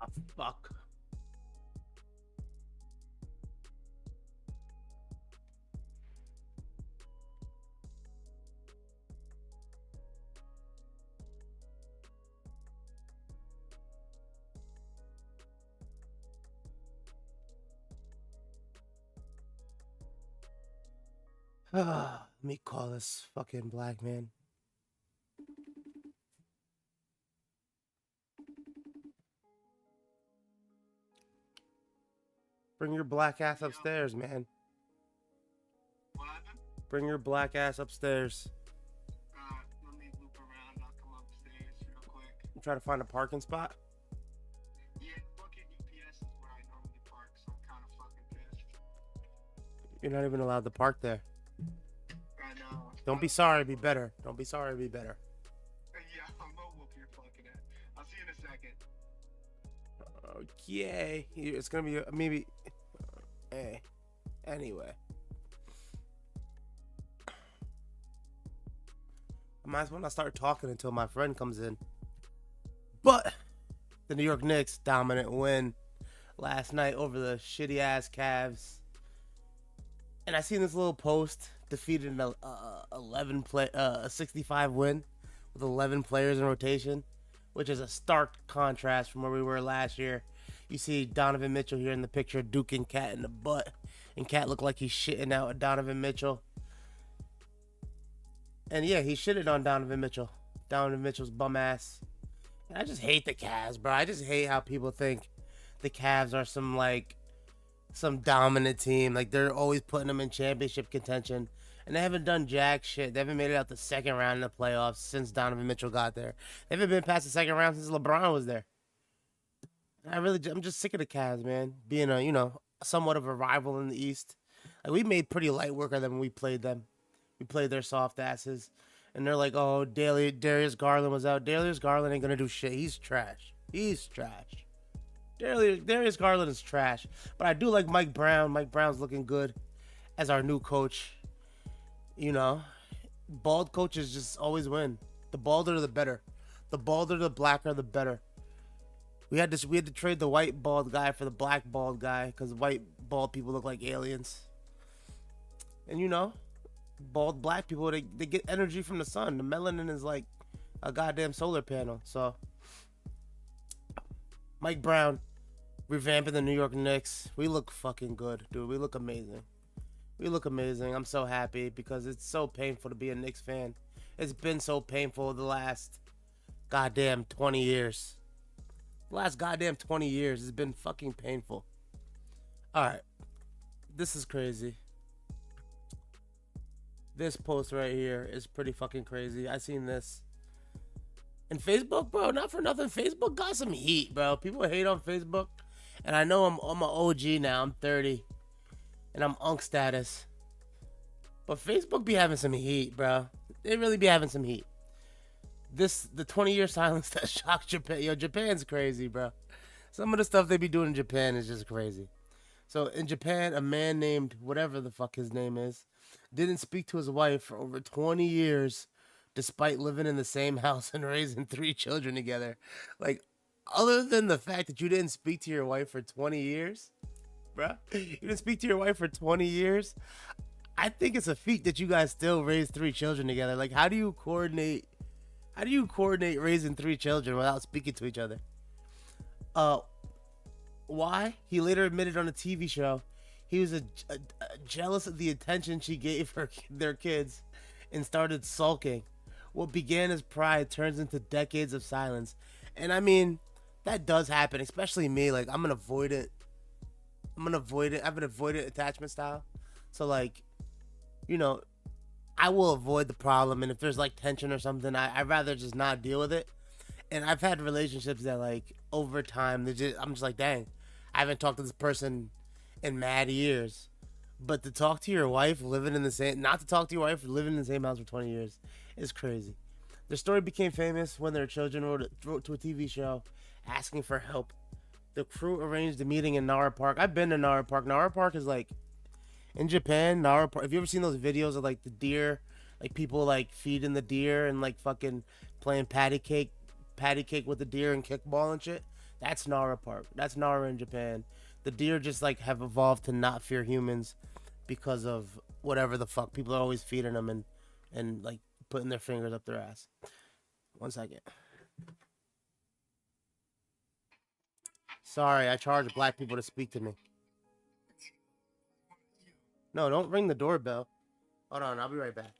Ah, fuck. Let me call this fucking black man. Bring your black ass upstairs, man. What happened? Bring your black ass upstairs. Let me loop around. I'll come upstairs real quick. I'm trying to find a parking spot. Yeah, fucking UPS is where I normally park, so I'm kind of fucking pissed. You're not even allowed to park there. I know. Don't be sorry, be better. Don't be sorry, be better. Yeah, I'm gonna whoop your fucking ass. I'll see you in a second. Okay. It's gonna be maybe. Hey. Anyway. I might as well not start talking until my friend comes in. But the New York Knicks dominant win last night over the shitty ass Cavs. And I seen this little post defeated an 65 win with 11 players in rotation, which is a stark contrast from where we were last year. You see Donovan Mitchell here in the picture duking Cat in the butt, and Cat looked like he's shitting out at Donovan Mitchell. And yeah, he shitted on Donovan Mitchell. Donovan Mitchell's bum ass. And I just hate the Cavs, bro. I just hate how people think the Cavs are some dominant team. Like, they're always putting them in championship contention. And they haven't done jack shit. They haven't made it out the second round in the playoffs since Donovan Mitchell got there. They haven't been past the second round since LeBron was there. I'm just sick of the Cavs, man. Being somewhat of a rival in the East. Like, we made pretty light work of them when we played them. We played their soft asses. And they're like, oh, Darius Garland was out. Darius Garland ain't gonna do shit. He's trash. He's trash. Darius Garland is trash. But I do like Mike Brown. Mike Brown's looking good as our new coach. You know, bald coaches just always win. The balder, the better. The balder, the blacker, the better. We had to trade the white bald guy for the black bald guy because white bald people look like aliens. And bald black people, they get energy from the sun. The melanin is like a goddamn solar panel. So Mike Brown revamping the New York Knicks. We look fucking good, dude. We look amazing. We look amazing. I'm so happy because it's so painful to be a Knicks fan. It's been so painful the last goddamn 20 years. The last goddamn 20 years has been fucking painful. Alright. This is crazy. This post right here is pretty fucking crazy. I seen this. And Facebook, bro, not for nothing. Facebook got some heat, bro. People hate on Facebook. And I know I'm an OG now. I'm 30. And I'm unk status. But Facebook be having some heat, bro. They really be having some heat. The 20-year silence that shocked Japan. Yo, Japan's crazy, bro. Some of the stuff they be doing in Japan is just crazy. So in Japan, a man named whatever the fuck his name is didn't speak to his wife for over 20 years despite living in the same house and raising 3 children together. Like, other than the fact that you didn't speak to your wife for 20 years, bruh, you didn't speak to your wife for 20 years, I think it's a feat that you guys still raised 3 children together. Like, how do you coordinate raising 3 children without speaking to each other? Why? He later admitted on a TV show he was jealous of the attention she gave their kids and started sulking. What began as pride turns into decades of silence. And I mean, that does happen, especially me. Like, I'm an avoidant. I have an avoidant attachment style. So, like, I will avoid the problem. And if there's, like, tension or something, I'd rather just not deal with it. And I've had relationships that, like, over time, I'm just like, dang, I haven't talked to this person in mad years. But to talk to your wife not to talk to your wife living in the same house for 20 years is crazy. Their story became famous when their children wrote to a TV show asking for help. The crew arranged a meeting in Nara Park. I've been to Nara Park. Nara Park is like, in Japan, Nara Park. Have you ever seen those videos of like the deer, like people like feeding the deer and like fucking playing patty cake with the deer and kickball and shit? That's Nara Park. That's Nara in Japan. The deer just like have evolved to not fear humans because of whatever the fuck. People are always feeding them and like putting their fingers up their ass. 1 second. Sorry, I charge black people to speak to me. No, don't ring the doorbell. Hold on, I'll be right back.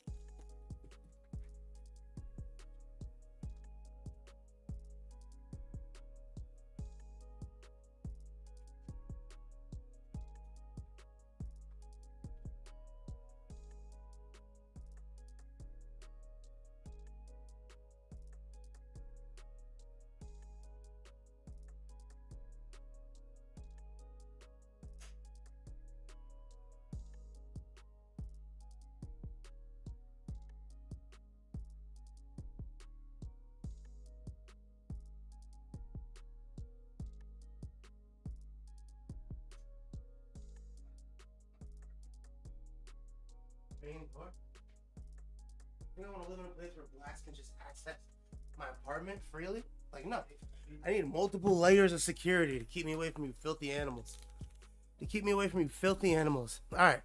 What? You think I want to live in a place where blacks can just access my apartment freely? Like, no. I need multiple layers of security to keep me away from you filthy animals. To keep me away from you filthy animals. Alright.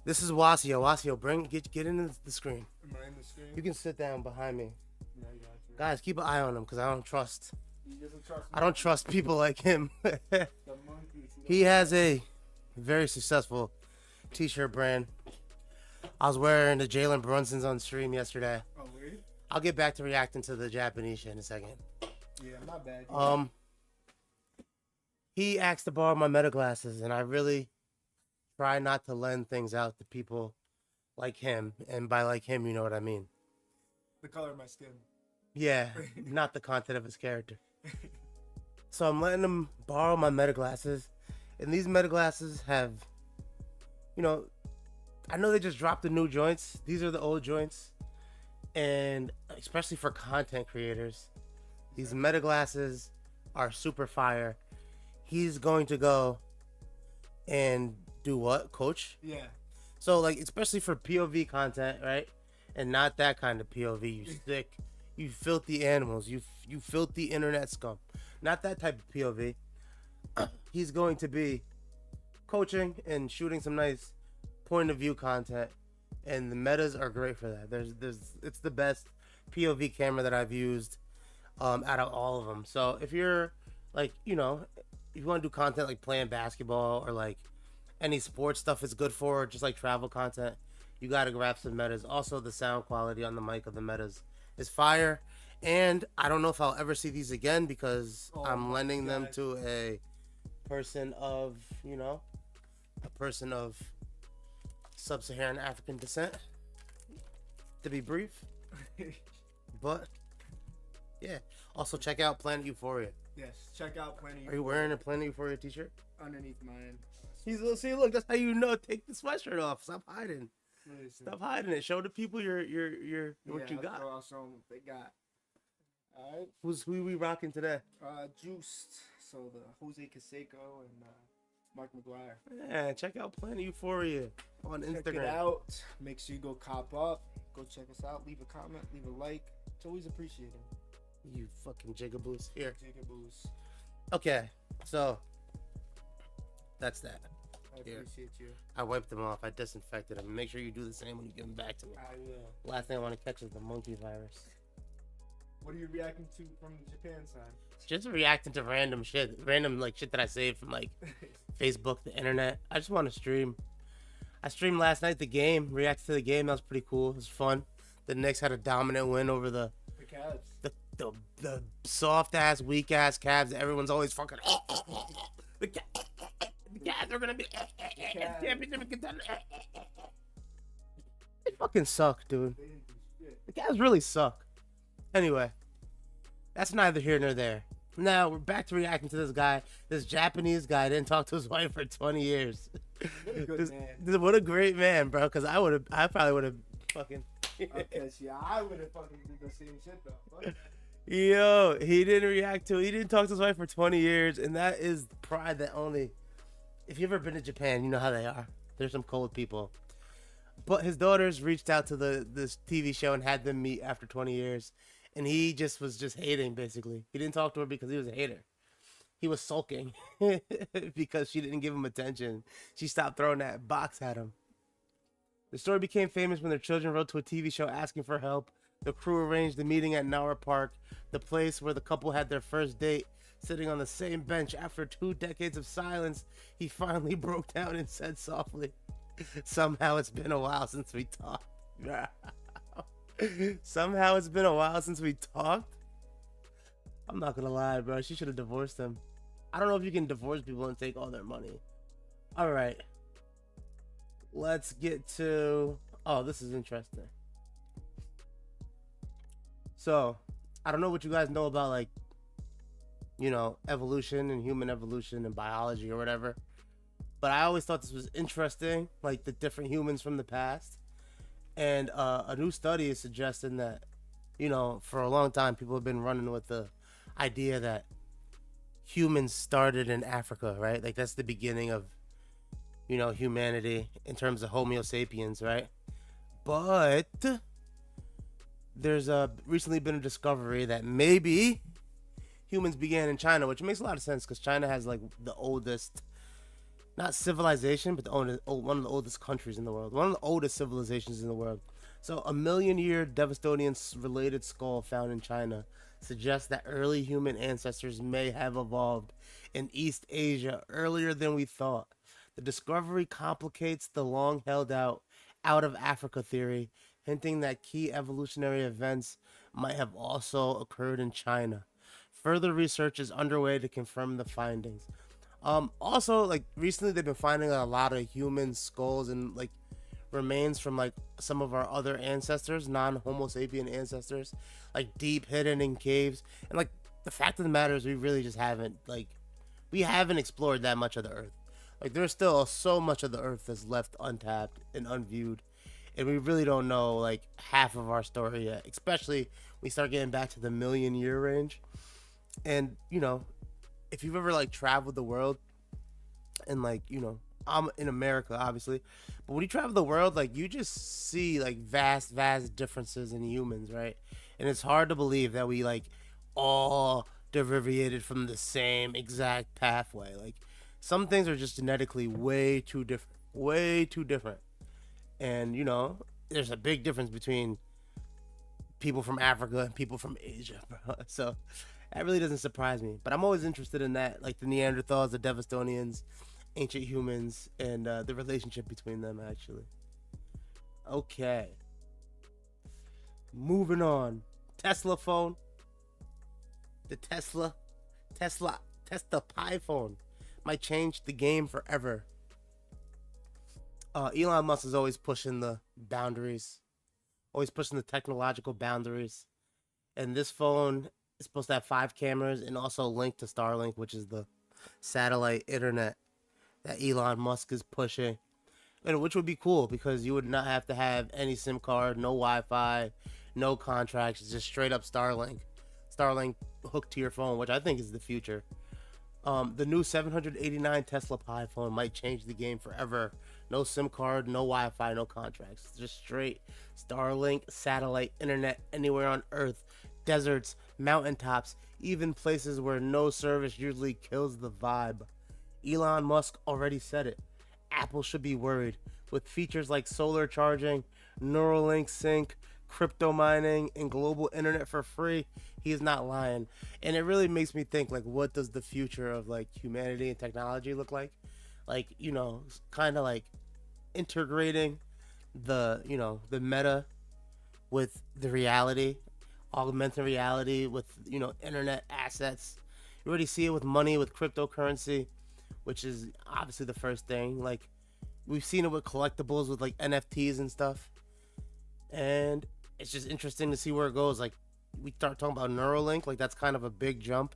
This is Wasio. Wasio, get into the screen. Am I in the screen? You can sit down behind me. Yeah, I got you. Guys, keep an eye on him because I don't trust. He doesn't trust me. I don't trust people like him. The monkeys. He has a very successful t-shirt brand. I was wearing the Jalen Brunsons on stream yesterday. Oh, wait? I'll get back to reacting to the Japanese shit in a second. Yeah, not bad. He asked to borrow my meta glasses, and I really try not to lend things out to people like him. And by like him, you know what I mean. The color of my skin. Yeah, not the content of his character. So I'm letting him borrow my meta glasses, and these meta glasses have, you know, I know they just dropped the new joints. These are the old joints, and especially for content creators, these meta glasses are super fire. He's going to go and do what, coach? Yeah. So like, especially for POV content, right? And not that kind of POV. You sick, you filthy animals, you filthy internet scum. Not that type of POV. He's going to be coaching and shooting some nice point of view content, and the metas are great for that. It's the best POV camera that I've used out of all of them. So if you're like, you know, if you want to do content like playing basketball or like any sports stuff is good for, or just like travel content, you got to grab some metas. Also, the sound quality on the mic of the metas is fire, and I don't know if I'll ever see these again because I'm lending them to a person of, you know, a person of sub-Saharan African descent, to be brief. But yeah, also check out Planet Euphoria. Yes, check out Planet Are you wearing a Planet Euphoria t-shirt? underneath mine. See, look, that's how you know. Take the sweatshirt off. Stop hiding. Listen. Stop hiding it. Show the people what you Let's got. throw out some they got. All right. Who we rocking today? Juiced. So the Jose Canseco and Mark McGuire. Yeah, check out Planet Euphoria on Instagram. Check it out. Make sure you go cop up. Go check us out. Leave a comment. Leave a like. It's always appreciated. You fucking jigaboos. Here. Jigaboos. Okay, so that's that. I Here. appreciate you. I wiped them off. I disinfected them. Make sure you do the same when you give them back to me. I will. Last thing I want to catch is the monkey virus. What are you reacting to from the Japan side? Just reacting to random shit. Random like shit that I saved from like Facebook, the internet. I just want to stream. I streamed last night the game, reacted to the game. That was pretty cool. It was fun. The Knicks had a dominant win over the Cavs. the soft ass, weak ass Cavs that everyone's always fucking. The Cavs are gonna be championship contender. They fucking suck, dude. They didn't do shit. The Cavs really suck. Anyway, that's neither here nor there. Now we're back to reacting to this guy. This Japanese guy didn't talk to his wife for 20 years. What a good man. What a great man, bro. Because I probably would have fucking. Okay, see, I would have fucking did the same shit though. Fuck. Yo, he didn't talk to his wife for 20 years, and that is pride that only. If you've ever been to Japan, you know how they are. There's some cold people. But his daughters reached out to this TV show and had them meet after 20 years, and he was hating basically. He didn't talk to her because he was a hater. he was sulking because she didn't give him attention. She stopped throwing that box at him. The story became famous when their children wrote to a TV show asking for help. The crew arranged the meeting at Nowra Park, the place where the couple had their first date. Sitting on the same bench after 2 decades of silence, he finally broke down and said softly, "Somehow it's been a while since we talked." Somehow it's been a while since we talked? I'm not gonna lie, bro. She should have divorced him. I don't know if you can divorce people and take all their money. Alright. Let's get to... Oh, this is interesting. So, I don't know what you guys know about, like, you know, evolution and human evolution and biology or whatever. But I always thought this was interesting, like the different humans from the past. And a new study is suggesting that, you know, for a long time, people have been running with the idea that humans started in Africa, right? Like that's the beginning of, you know, humanity in terms of Homo sapiens, right? But there's recently been a discovery that maybe humans began in China, which makes a lot of sense because China has like the oldest, not civilization, but one of the oldest countries in the world, one of the oldest civilizations in the world. So a million-year Devastonian related skull found in China suggests that early human ancestors may have evolved in East Asia earlier than we thought. The discovery complicates the long held out of Africa theory, hinting that key evolutionary events might have also occurred in China. Further research is underway to confirm the findings. Also, like recently they've been finding a lot of human skulls and like remains from like some of our other ancestors, non-Homo sapien ancestors, like deep hidden in caves. And like the fact of the matter is we really just haven't explored that much of the earth. Like there's still so much of the earth that's left untapped and unviewed. And we really don't know like half of our story yet, especially we start getting back to the million-year range. And you know, if you've ever like traveled the world and like, you know, I'm in America obviously, but when you travel the world, like you just see like vast differences in humans, right? And it's hard to believe that we like all deviated from the same exact pathway. Like some things are just genetically way too different. And you know, there's a big difference between people from Africa and people from Asia, bro. So that really doesn't surprise me. But I'm always interested in that, like the Neanderthals, the Devastonians, ancient humans, and the relationship between them, actually. Okay. Moving on. Tesla phone. The Tesla Pi phone might change the game forever. Elon Musk is always pushing the boundaries, always pushing the technological boundaries. And this phone is supposed to have 5 cameras and also link to Starlink, which is the satellite internet that Elon Musk is pushing. And which would be cool because you would not have to have any SIM card, no Wi-Fi, no contracts, just straight up Starlink. Starlink hooked to your phone, which I think is the future. The new 789 Tesla Pi phone might change the game forever. No SIM card, no Wi-Fi, no contracts. Just straight Starlink satellite internet anywhere on Earth. Deserts, mountaintops, even places where no service usually kills the vibe. Elon Musk already said it. Apple should be worried. With features like solar charging, Neuralink sync, crypto mining, and global internet for free, he is not lying. And it really makes me think, like, what does the future of like humanity and technology look like? Like, you know, kind of like integrating the, you know, the meta with the reality, augmented reality with, you know, internet assets. You already see it with money, with cryptocurrency, which is obviously the first thing. Like we've seen it with collectibles, with like NFTs and stuff. And it's just interesting to see where it goes. Like we start talking about Neuralink, like that's kind of a big jump.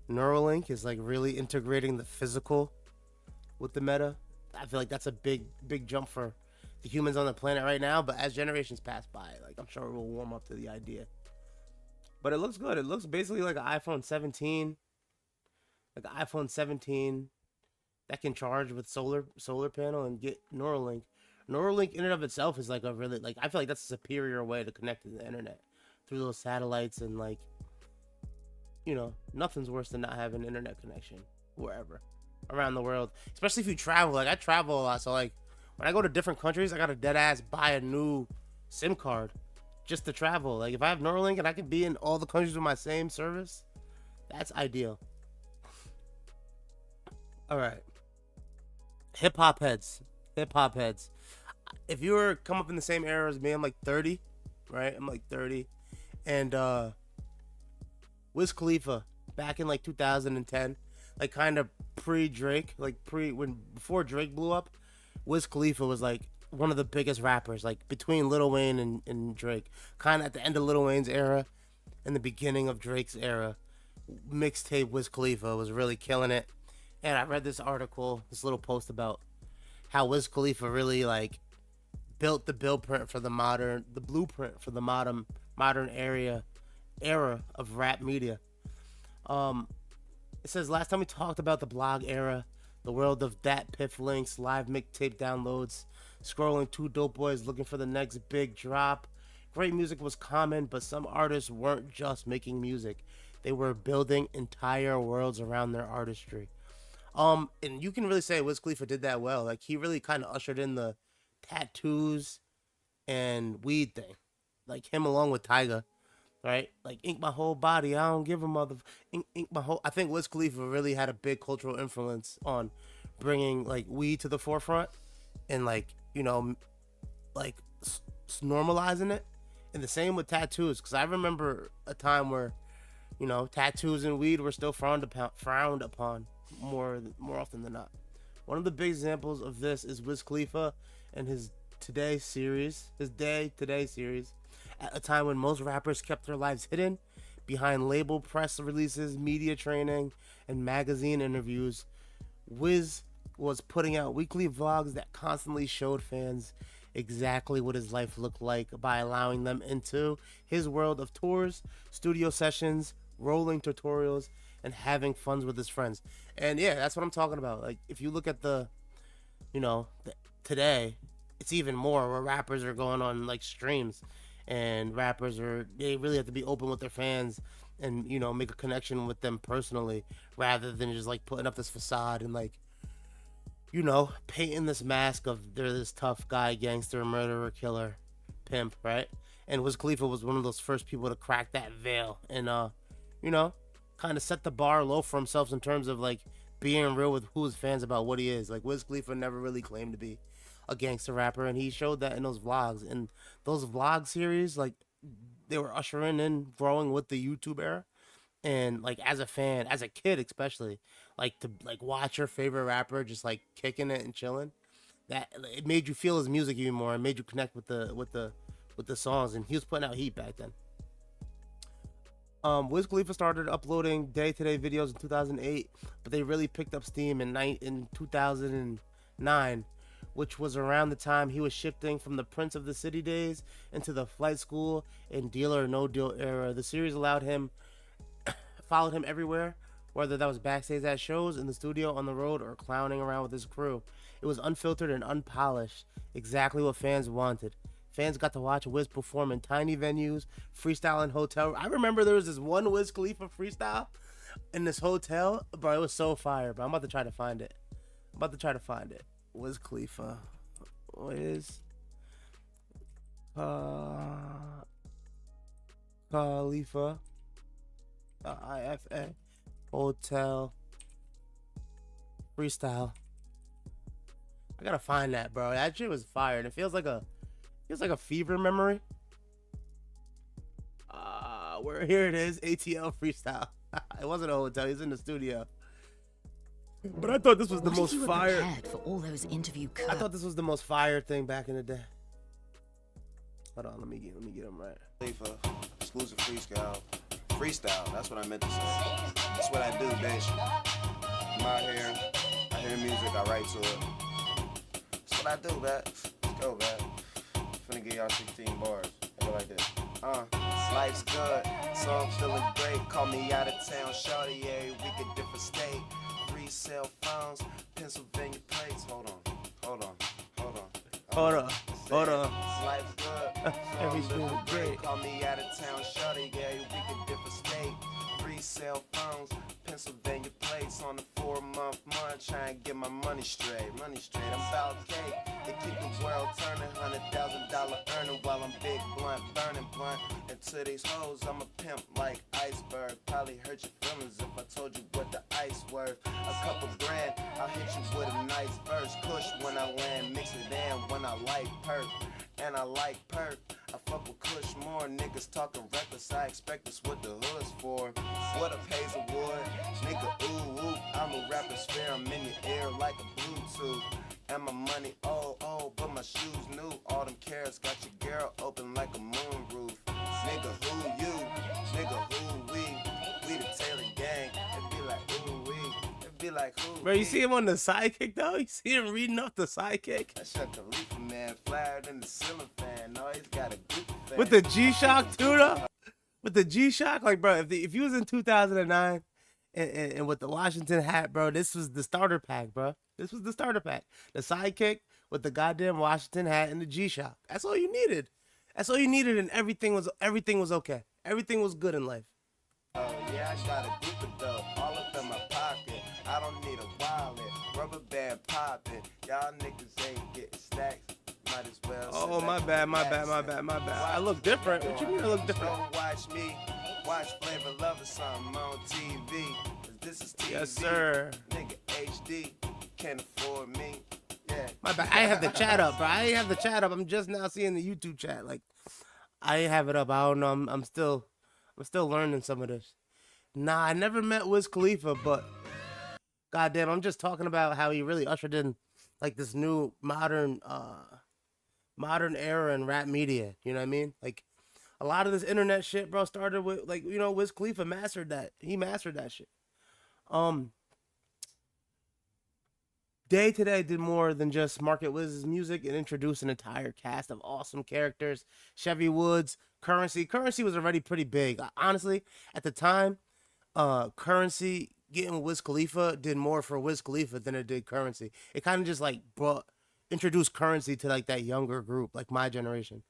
Neuralink is like really integrating the physical with the meta. I feel like that's a big jump for the humans on the planet right now. But as generations pass by, like I'm sure we'll warm up to the idea. But it looks good. It looks basically like an iPhone 17, like an iPhone 17 that can charge with solar panel and get Neuralink. Neuralink in and of itself is like a really, like I feel like that's a superior way to connect to the internet through those satellites and like you know, nothing's worse than not having internet connection wherever around the world, especially if you travel. Like I travel a lot, so like when I go to different countries, I gotta dead ass buy a new SIM card just to travel. Like if I have Neuralink and I can be in all the countries with my same service, that's ideal. All right, hip hop heads, hip hop heads. If you were come up in the same era as me, I'm like 30, right? I'm like 30, and Wiz Khalifa back in like 2010, like kind of pre Drake, like before Drake blew up. Wiz Khalifa was like one of the biggest rappers, like between Lil Wayne and Drake, kind of at the end of Lil Wayne's era and the beginning of Drake's era. Mixtape Wiz Khalifa was really killing it, and I read this article, this little post about how Wiz Khalifa really like built the blueprint for the modern era of rap media. It says last time we talked about the blog era, the world of Dat Piff links, live mixtape downloads, scrolling two dope boys looking for the next big drop. Great music was common, but some artists weren't just making music; they were building entire worlds around their artistry. And you can really say Wiz Khalifa did that well. Like he really kind of ushered in the tattoos and weed thing, like him along with Tyga, right? Like ink my whole body, I don't give a mother. Ink my whole. I think Wiz Khalifa really had a big cultural influence on bringing like weed to the forefront and like like normalizing it. And the same with tattoos, because I remember a time where tattoos and weed were still frowned upon more often than not. One of the big examples of this is Wiz Khalifa and his Day Today series. At a time when most rappers kept their lives hidden behind label press releases, media training, and magazine interviews, Wiz was putting out weekly vlogs that constantly showed fans exactly what his life looked like by allowing them into his world of tours, studio sessions, rolling tutorials, and having fun with his friends. And yeah, that's what I'm talking about. Like if you look at today, it's even more where rappers are going on like streams, and they really have to be open with their fans and make a connection with them personally rather than just like putting up this facade and like painting this mask of they're this tough guy, gangster, murderer, killer, pimp, right? And Wiz Khalifa was one of those first people to crack that veil and kind of set the bar low for himself in terms of like being real with who his fans about what he is. Like Wiz Khalifa never really claimed to be a gangster rapper, and he showed that in those vlogs. And those vlog series, like they were ushering in growing with the YouTube era. And like as a fan, as a kid especially, like to like watch your favorite rapper just like kicking it and chilling, that it made you feel his music even more. It made you connect with the songs, and he was putting out heat back then. Wiz Khalifa started uploading day-to-day videos in 2008, but they really picked up steam in 2009, which was around the time he was shifting from the Prince of the City days into the Flight School and Deal or No Deal era. The series followed him everywhere, whether that was backstage at shows, in the studio, on the road, or clowning around with his crew. It was unfiltered and unpolished, exactly what fans wanted. Fans got to watch Wiz perform in tiny venues, freestyle in hotel. I remember there was this one Wiz Khalifa freestyle in this hotel, bro. It was so fire, bro. I'm about to try to find it. Wiz Khalifa. Wiz Khalifa. IFA. Hotel. Freestyle. I gotta find that, bro. That shit was fire. And it feels like a fever memory. Here it is. ATL freestyle. It wasn't a hotel. He was in the studio. But I thought this was the most fire. For all those interview I thought this was the most fire thing back in the day. Hold on, let me get him right. Exclusive freestyle. That's what I meant to say. That's what I do, bitch. I'm out here. I hear music. I write to it. That's what I do, man. Let's go, man. Finna get y'all 16 bars. I go like this. Life's good, so I'm feeling great. Call me out of town, shawty, every week a different state. 3 cell phones, Pennsylvania plates. Hold on. Life's good, so I'm feeling great. Call me out of town, shawty, every week a different state. 3 free cell phones, Pennsylvania plates on the 4-month month. Try and get my money straight, I'm about cake. They keep the world turning, $100,000 earning while I'm big blunt, burning blunt. And to these hoes, I'm a pimp like iceberg. Probably hurt your feelings if I told you what the ice worth. A couple grand, I'll hit you with a nice verse. Kush when I land, mix it in when I like perk. And I like perk. I fuck with Kush more, niggas talking reckless. I expect this what the hood's for. What up, Hazelwood? Nigga, ooh, ooh. I'm a rapper sphere, I'm in your ear like a Bluetooth. And my money, oh, but my shoes new. All them carrots got your girl open like a moon roof. Nigga, who you? Nigga, who we the Taylor gang. It be like, ooh, it be like, who Bro, you see him on the sidekick though? You see him reading off the sidekick? That shit Khalifa, man, flyer than the ceiling fan. No, he's got a group of fans. With the G-Shock too though? With the G-Shock? Like, bro, if you was in 2009 and with the Washington hat, bro, this was the starter pack, bro. This was the starter pack. The sidekick with the goddamn Washington hat and the G-Shock. That's all you needed. That's all you needed, and everything was okay. Everything was good in life. Oh yeah, I got a group of dope, all up in my pocket. I don't need a wallet, rubber band popping. Y'all niggas ain't getting stacks. Might as well. Oh, my bad. I look different. What you mean I look different? Don't watch me. Watch Flavor Love or something on TV. 'Cause this is TV. Yes, sir. Nigga HD. Can't afford me. Yeah. My bad. I have the chat up, bro. I have the chat up. I'm just now seeing the YouTube chat. Like, I have it up. I don't know. I'm still learning some of this. Nah, I never met Wiz Khalifa, but goddamn, I'm just talking about how he really ushered in like this new modern era in rap media. You know what I mean? Like, a lot of this internet shit, bro, started with like, you know, Wiz Khalifa mastered that. He mastered that shit. Day Today did more than just market Wiz's music and introduce an entire cast of awesome characters. Chevy Woods, Currency. Currency was already pretty big. Honestly, at the time, Currency getting Wiz Khalifa did more for Wiz Khalifa than it did Currency. It kind of just like introduced Currency to like that younger group, like my generation.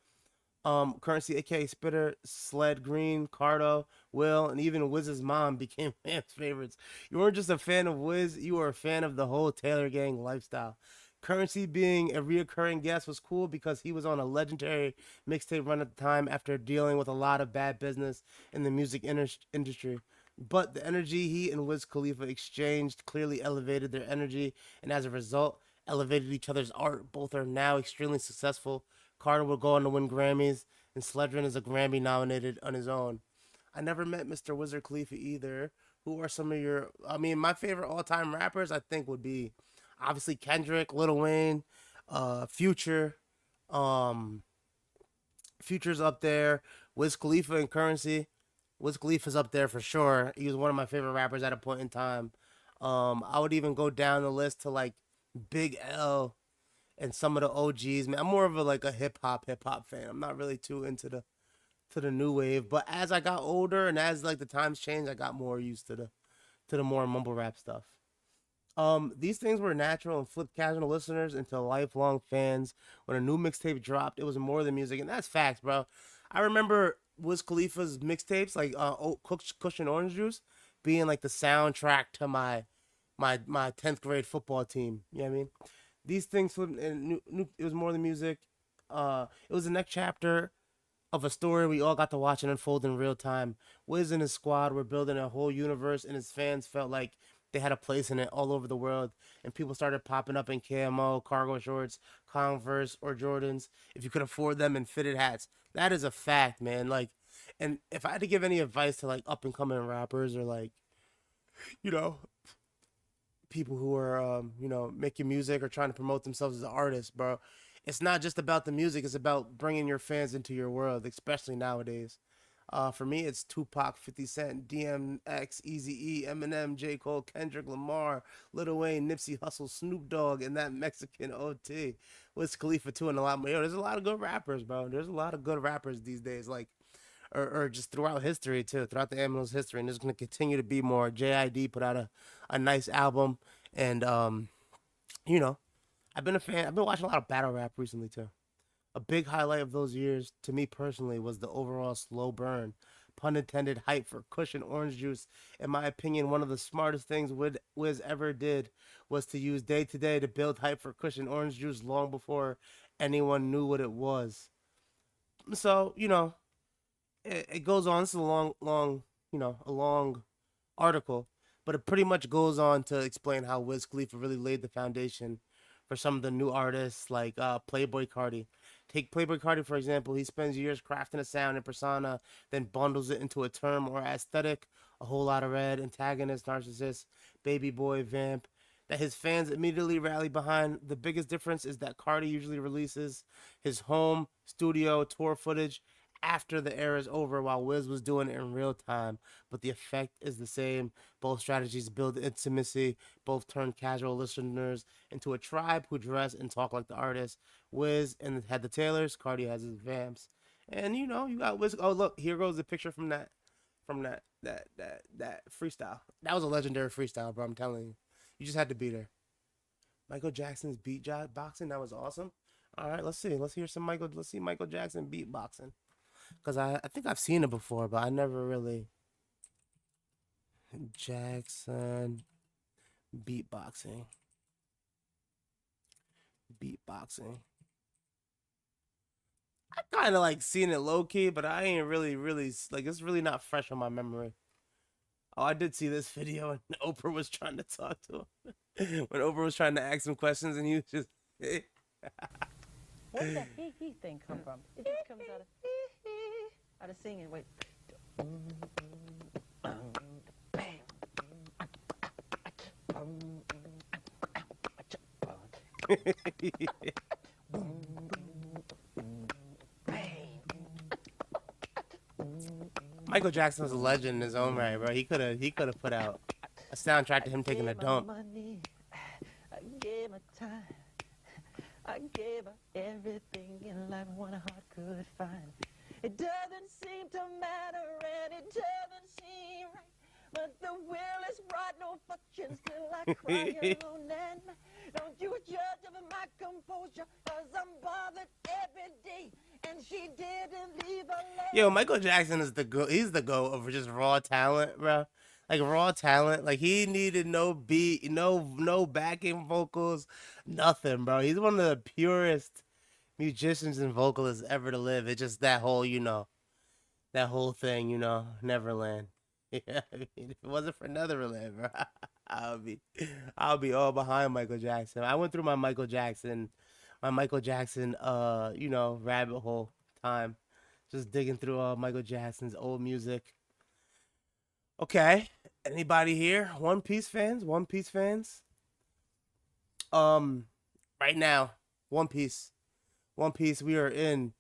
Currency, aka Spitter, Sled Green, Cardo, Will, and even Wiz's mom became fans' favorites. You weren't just a fan of Wiz, you were a fan of the whole Taylor Gang lifestyle. Currency being a reoccurring guest was cool because he was on a legendary mixtape run at the time after dealing with a lot of bad business in the music industry. But the energy he and Wiz Khalifa exchanged clearly elevated their energy, and as a result, elevated each other's art. Both are now extremely successful. Carter will go on to win Grammys, and Sledgren is a Grammy nominated on his own. I never met Mr. Wizard Khalifa either. Who are some of your... I mean, my favorite all-time rappers, I think, would be obviously Kendrick, Lil Wayne, Future. Future's up there. Wiz Khalifa and Currency. Wiz Khalifa's up there for sure. He was one of my favorite rappers at a point in time. I would even go down the list to, like, Big L and some of the OGs, man. I'm more of a hip hop fan. I'm not really too into the new wave. But as I got older and as like the times changed, I got more used to the more mumble rap stuff. These things were natural and flipped casual listeners into lifelong fans. When a new mixtape dropped, it was more than music, and that's facts, bro. I remember Wiz Khalifa's mixtapes, like Kush and Orange Juice, being like the soundtrack to my 10th grade football team. You know what I mean? These things flipped, and it was more than music. It was the next chapter of a story we all got to watch and unfold in real time. Wiz and his squad were building a whole universe, and his fans felt like they had a place in it all over the world. And people started popping up in KMO, cargo shorts, Converse, or Jordans, if you could afford them, and fitted hats. That is a fact, man. Like, and if I had to give any advice to like up and coming rappers or like, you know, people who are making music or trying to promote themselves as artists, bro, it's not just about the music, it's about bringing your fans into your world, especially nowadays. For me, it's Tupac, 50 Cent, DMX, Eazy-E, Eminem, J. Cole, Kendrick Lamar, Lil Wayne, Nipsey Hussle, Snoop Dogg, and that Mexican OT, Wiz Khalifa too, and a lot more. Yo, there's a lot of good rappers, bro. There's a lot of good rappers these days, like, or just throughout history too, throughout the Aminals history, and there's gonna continue to be more. JID put out a nice album, and I've been a fan. I've been watching a lot of battle rap recently too. A big highlight of those years, to me personally, was the overall slow burn pun intended, hype for Kush and orange juice. In my opinion, one of the smartest things Wiz ever did was to use Day to Day to build hype for Kush and orange juice long before anyone knew what it was. So, it goes on. This is a a long article, but it pretty much goes on to explain how Wiz Khalifa really laid the foundation for some of the new artists like Playboy Cardi. Take Playboy Cardi, for example. He spends years crafting a sound and persona, then bundles it into a term or aesthetic. A whole lot of red, antagonist, narcissist, baby boy, vamp, that his fans immediately rally behind. The biggest difference is that Cardi usually releases his home studio tour footage after the era is over, while Wiz was doing it in real time. But the effect is the same. Both strategies build intimacy, both turn casual listeners into a tribe who dress and talk like the artist. Wiz and had the Taylors, Cardi has his vamps. And you got Wiz. Oh, look, here goes the picture from that freestyle. That was a legendary freestyle, bro. I'm telling you. You just had to be there. Michael Jackson's beat boxing, that was awesome. All right, let's see. Let's see Michael Jackson beatboxing. Because I think I've seen it before, but I never really. Jackson beatboxing. I kind of like seen it low key, but I ain't really like it's really not fresh on my memory. Oh, I did see this video and Oprah was trying to talk to him. When Oprah was trying to ask him questions and he was just. Where did that he thing come from? It just comes out of singing. Wait. Michael Jackson was a legend in his own right, bro. He could have put out a soundtrack to him taking a dump. I gave her time. I gave her everything in life one heart could find. It doesn't seem to matter and it doesn't seem right. But the will is brought no fortune, still I cry alone and don't you judge of my composure, cause I'm bothered every day. And she didn't leave alone. Yo, Michael Jackson is the go. He's the go of just raw talent, bro. Like raw talent. Like he needed no beat, no backing vocals, nothing, bro. He's one of the purest musicians and vocalists ever to live. It's just that whole, that whole thing, Neverland. Yeah, I mean, if it wasn't for Neverland, bro, I'll be all behind Michael Jackson. I went through my Michael Jackson, rabbit hole time, just digging through Michael Jackson's old music. Okay, anybody here? One Piece fans? Right now, One Piece. We are in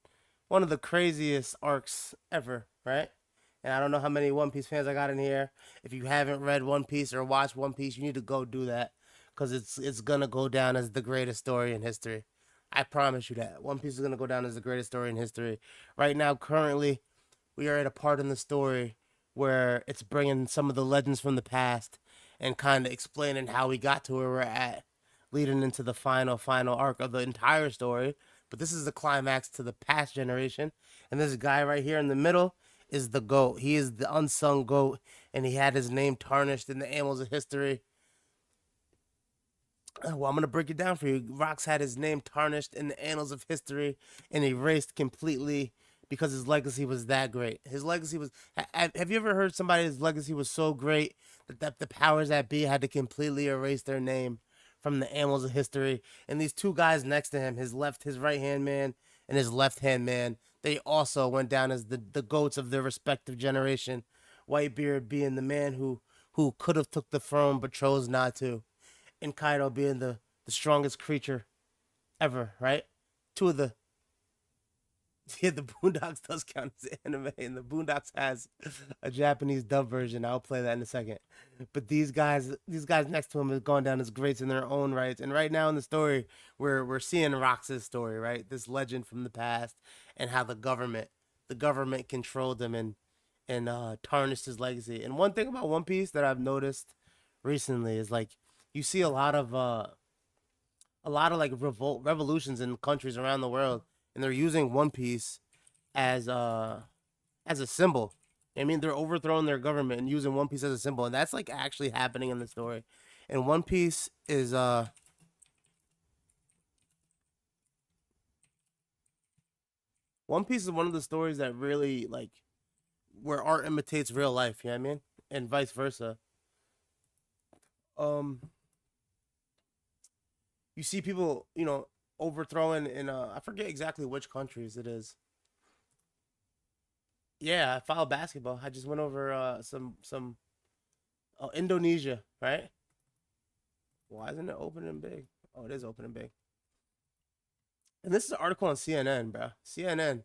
one of the craziest arcs ever, right? And I don't know how many One Piece fans I got in here. If you haven't read One Piece or watched One Piece, you need to go do that because it's gonna go down as the greatest story in history. I promise you that. One Piece is gonna go down as the greatest story in history. Right now, currently, we are at a part in the story where it's bringing some of the legends from the past and kind of explaining how we got to where we're at, leading into the final arc of the entire story. But this is the climax to the past generation. And this guy right here in the middle is the GOAT. He is the unsung GOAT, and he had his name tarnished in the annals of history. Well, I'm going to break it down for you. Rox had his name tarnished in the annals of history and erased completely because his legacy was that great. His legacy was... Have you ever heard somebody's legacy was so great that the powers that be had to completely erase their name from the annals of history? And these two guys next to him, his right-hand man and his left-hand man, they also went down as the GOATs of their respective generation. Whitebeard being the man who could have took the throne but chose not to. And Kaido being the strongest creature ever, right? Two of the... Yeah, the Boondocks does count as anime, and the Boondocks has a Japanese dub version. I'll play that in a second. But these guys next to him is going down as greats in their own rights. And right now in the story, we're seeing Rox's story, right? This legend from the past, and how the government controlled him and tarnished his legacy. And one thing about One Piece that I've noticed recently is like you see a lot of like revolutions in countries around the world. And they're using One Piece as a symbol I mean, they're overthrowing their government and using One Piece as a symbol, and that's like actually happening in the story. And One Piece is One Piece is one of the stories that really like where art imitates real life, you know what I mean? And vice versa. You see people, you know, overthrowing in I forget exactly which countries it is. Yeah, I follow basketball. I just went over some Indonesia, right? Why isn't it opening big? Oh, it is opening big. And this is an article on CNN, bro. CNN.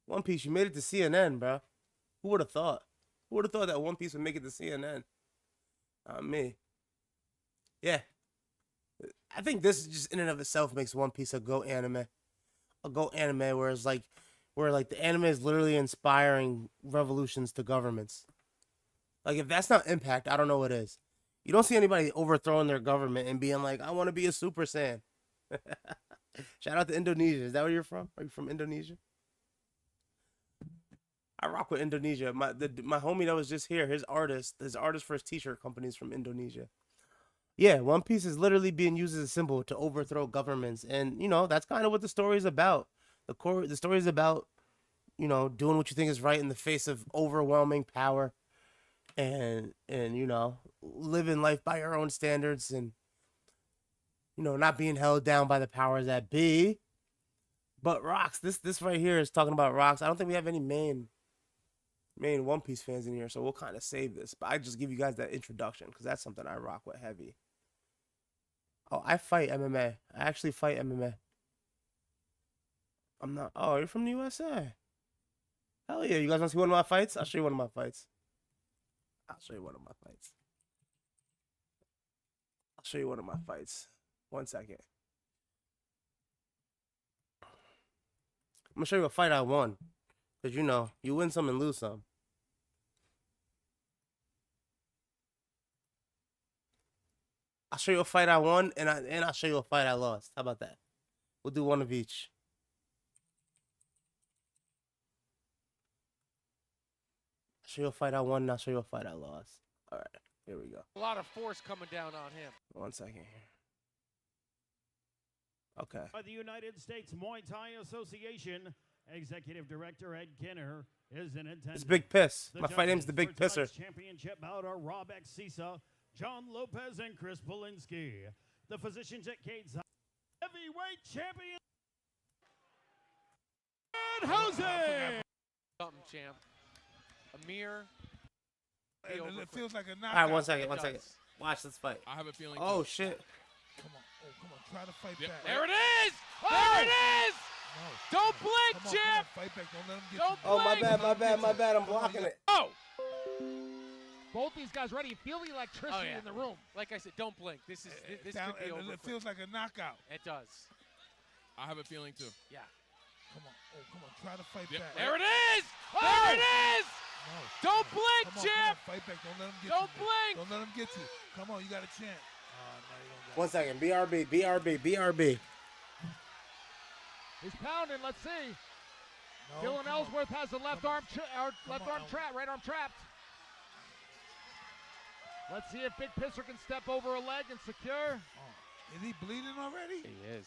One Piece, you made it to CNN, bro. Who would have thought? Who would have thought that One Piece would make it to CNN? Me. Yeah. I think this just in and of itself makes One Piece a GOAT anime. A GOAT anime where it's like where like the anime is literally inspiring revolutions to governments. Like if that's not impact, I don't know what is. You don't see anybody overthrowing their government and being like, I want to be a Super Saiyan. Shout out to Indonesia. Is that where you're from? Are you from Indonesia? I rock with Indonesia. My homie that was just here, his artist for his t-shirt company is from Indonesia. Yeah, One Piece is literally being used as a symbol to overthrow governments, and you know that's kind of what the story is about. The story is about, you know, doing what you think is right in the face of overwhelming power, and you know, living life by your own standards, and you know, not being held down by the powers that be. But Rocks, this right here is talking about Rocks. I don't think we have any main One Piece fans in here, so we'll kind of save this. But I just give you guys that introduction because that's something I rock with heavy. Oh, I fight MMA. I actually fight MMA. I'm not. Oh, you're from the USA. Hell yeah! You guys want to see one of my fights? I'll show you one of my fights. I'll show you one of my fights. I'll show you one of my fights. 1 second. I'm gonna show you a fight I won. Cause you know, you win some and lose some. I'll show you a fight I won and I'll show you a fight I lost. How about that? We'll do one of each. I'll show you a fight I won and I'll show you a fight I lost. Alright, here we go. A lot of force coming down on him. 1 second here. Okay. By the United States Muay Thai Association, Executive Director Ed Kinner is in attendance. It's Big Piss. The My fight name's the Big judges for Pisser. tonight's championship bout are Rob Xisa, John Lopez, and Chris Polinsky. The physicians at Cade's heavyweight champion, Housen. Something, champ. Amir. It feels like a knockout. Alright, 1 second, It 1 second. does. Watch this fight. I have a feeling. Oh shit. Come on. Oh, come on. Try to fight Yep. back. There it is! There it is! No. Don't blink, Come on, champ! fight back. Don't let him get Don't you. Oh, my blink! bad, my bad, my bad. I'm blocking it. Oh! Both these guys ready. Feel the electricity Oh, yeah. in the room. Like I said, don't blink. This could be over. It feels like a knockout. It does. I have a feeling too. Yeah. Come on. Oh, come on. Try to fight back. There it is! There it is! No. Don't blink, Come on, champ! Come on, fight back. Don't let him get Don't you. blink! Don't let him get you. Come on, you got a chance. No, you don't got 1 second. BRB, BRB, BRB. He's pounding. Let's see. No, Dylan come on. Ellsworth has the left arm, left on, arm trapped, right arm trapped. Let's see if Big Pisser can step over a leg and secure. Oh, is he bleeding already? He is.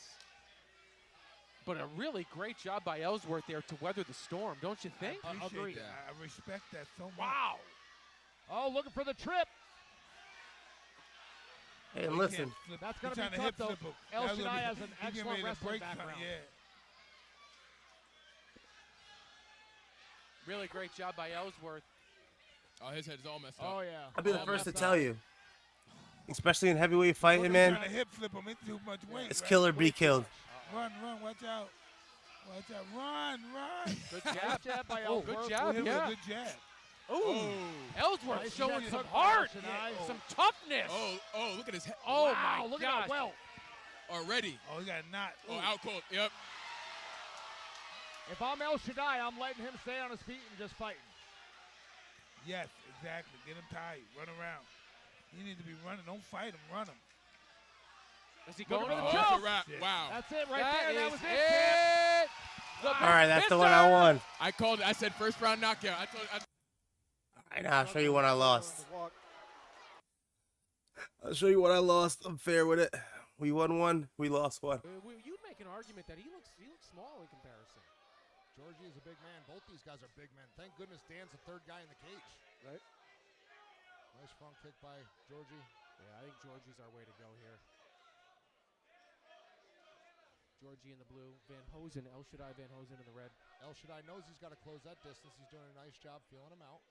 But a really great job by Ellsworth there to weather the storm, don't you think? I appreciate Agreed. that. I respect that so much. Wow! Oh, looking for the trip. Hey, He and listen. can't flip- That's he's gonna be trying to tough, hip though. flip him. El That's gonna Shaddai be- has an he getting excellent ready to wrestling break something, background. Yeah. Really great job by Ellsworth. Oh, his head is all messed Oh, yeah. I'll be the All first to messed tell up. you. Especially in heavyweight fighting, He's man. trying to hip flip him. It's too much weight. It's right? kill or be killed. Run, watch out. Watch out. Run. Good Nice jab. jab by Oh, Ellsworth. good jab, Hit with yeah. a good jab. Ooh, Ellsworth Nice showing jab some hook by heart, El Shaddai. some toughness. Oh, look at his head. Oh Wow, my look gosh. at that welt. Already. Oh, he got knocked. Oh, out cold. Yep. If I'm El Shaddai, I'm letting him stay on his feet and just fighting. Yes, exactly. Get him tight. Run around. You need to be running. Don't fight him. Run him. Is he Looking going for for the the Oh, choke. it's a wrap. Shit. Wow. That's it right That there. That is was it, champ. it. The All right, that's the one I won. I called it. I said first round knockout. I know. I'll show you when I lost. I'll show you what I lost. I'm fair with it. We won one. We lost one. You'd make an argument that he looks small in comparison. Georgie is a big man. Both these guys are big men. Thank goodness Dan's the third guy in the cage. Right. Nice front kick by Georgie. Yeah, I think Georgie's our way to go here. Georgie in the blue. Van Hosen, El Shaddai Van Hosen in the red. El Shaddai knows he's got to close that distance. He's doing a nice job feeling him out.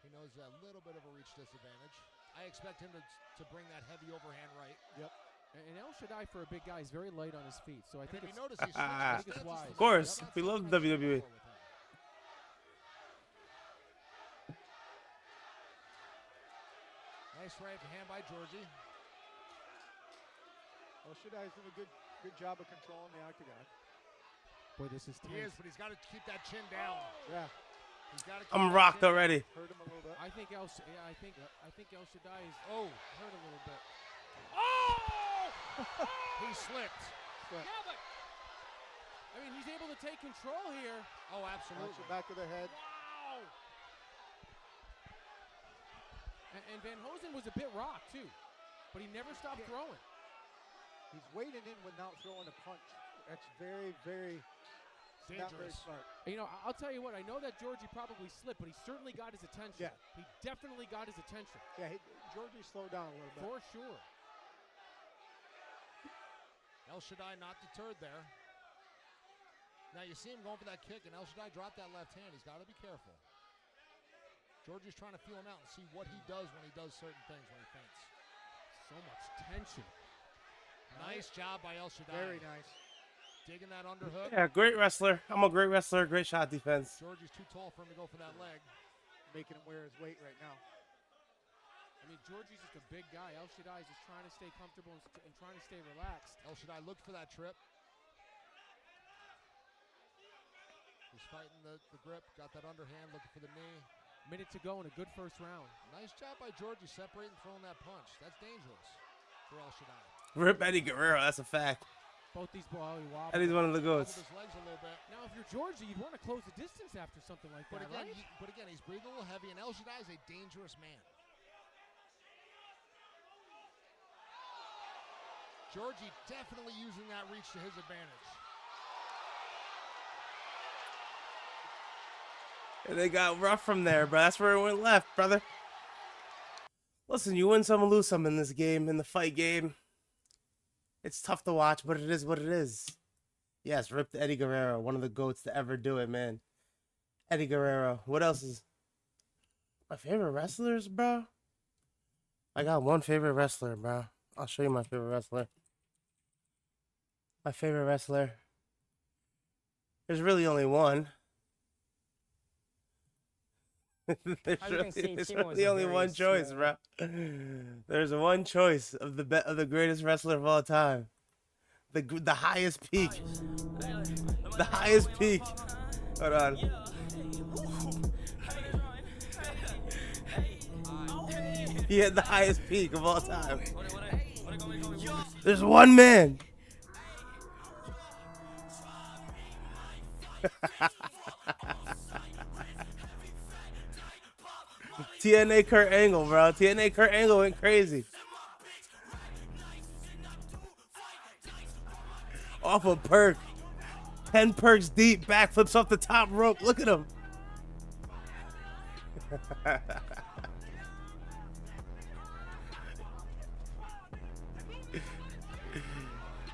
He knows a little bit of a reach disadvantage. I expect him to bring that heavy overhand right. Yep. And El Shaddai, for a big guy, is very light on his feet. So I think if it's, you notice, he's I think it's wise. Of course. We love WWE. Nice right hand by Georgie. El Shaddai's doing a good job of controlling the octagon. Boy, this is tense. He is, but he's got to keep that chin down. Yeah. He's got to keep I'm that rocked chin already. Hurt him a little bit. I think El Shaddai is hurt a little bit. Oh! He slipped. Yeah, but I mean, he's able to take control here. Oh, Watch absolutely. the back of the head. Wow! And Van Hosen was a bit rocked too, but he never stopped throwing. He's waiting in without throwing a punch. That's very, very not very Dangerous. smart. You know, I'll tell you what. I know that Georgie probably slipped, but he certainly got his attention. Yeah. He definitely got his attention. Yeah, Georgie slowed down a little bit. For sure. El Shaddai not deterred there. Now you see him going for that kick, and El Shaddai dropped that left hand. He's got to be careful. Georgie's trying to feel him out and see what he does when he does certain things when he feints. So much tension. Nice job by El Shaddai. Very nice. Digging that underhook. Yeah, great wrestler. I'm a great wrestler. Great shot defense. Georgie's too tall for him to go for that leg. Making him wear his weight right now. I mean, Georgie's just a big guy. El Shaddai is just trying to stay comfortable and trying to stay relaxed. El Shaddai looked for that trip. He's fighting the grip. Got that underhand, looking for the knee. Minute to go in a good first round. Nice job by Georgie separating, throwing that punch. That's dangerous for El Shaddai. Rip Eddie Guerrero. That's a fact. Both these balls wobble. Eddie's one of the Wobbled goats. his legs a little bit. Now, if you're Georgie, you'd want to close the distance after something like But that, again, right? he's breathing a little heavy, and El Shaddai is a dangerous man. Georgie definitely using that reach to his advantage. And they got rough from there, bro. That's where it went left, brother. Listen, you win some and lose some in this game, in the fight game. It's tough to watch, but it is what it is. Yes, ripped Eddie Guerrero, one of the GOATs to ever do it, man. Eddie Guerrero. What else is my favorite wrestlers, bro? I got one favorite wrestler, bro. I'll show you my favorite wrestler. My favorite wrestler. There's really only one. There's really only one choice, bro. There's one choice of the greatest wrestler of all time. The highest peak. The highest peak. Hold on. He had the highest peak of all time. There's one man. TNA Kurt Angle, bro. TNA Kurt Angle went crazy. Off a perk. 10 perks deep. Backflips off the top rope. Look at him.